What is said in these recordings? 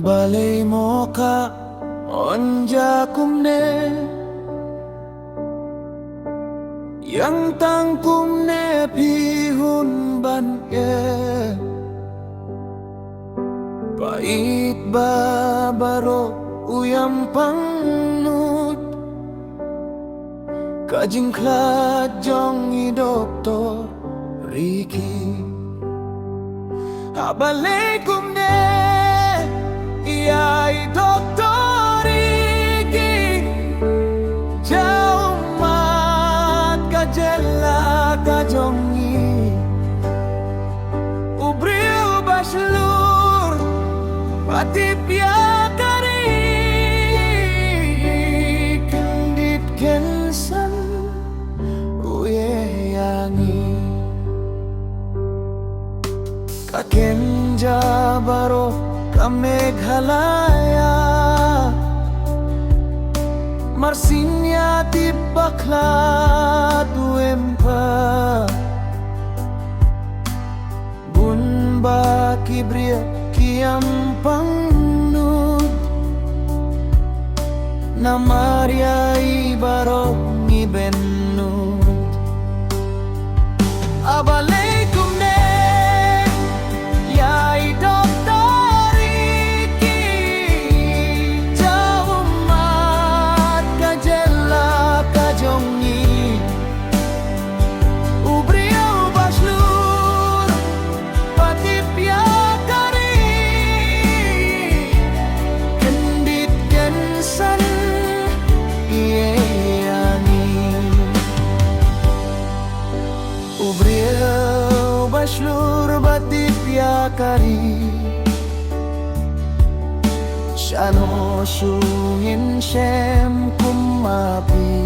balay mo ka onja kumne yang tang kumne pihun ban ke pait babaro uyam pangnut kajingklat jong i doktor Ricky abalay kumne iyay doktor Ricky jauh mat kajela kajongi ubriu baslur pati piakari kendit kensan uyeyangi kakenja baro Meghalaya Marsinya di bakla duempa Bunba kibria kiam pangnut Namaria ibaro ngibennut Abalaikum ne yai doktor Baslur batip yakari Shano shungin shem kumapi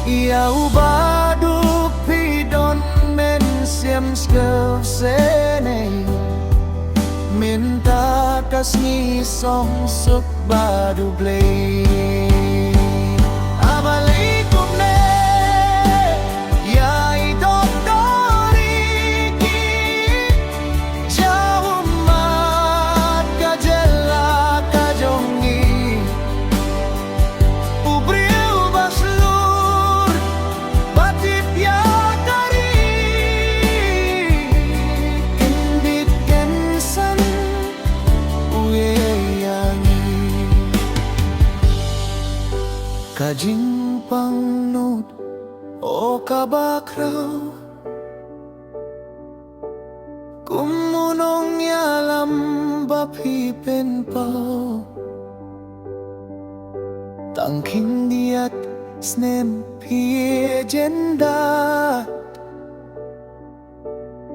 Ia ubaduk pidon men siem skev sene Minta kasni song suk badu blay Abalaikum ne Kajing pangnut o kabakraw Kumunong yalam baphipen pao Tangking diat snem pie jenda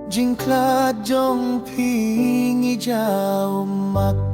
Jingklad jong pingi jaw mak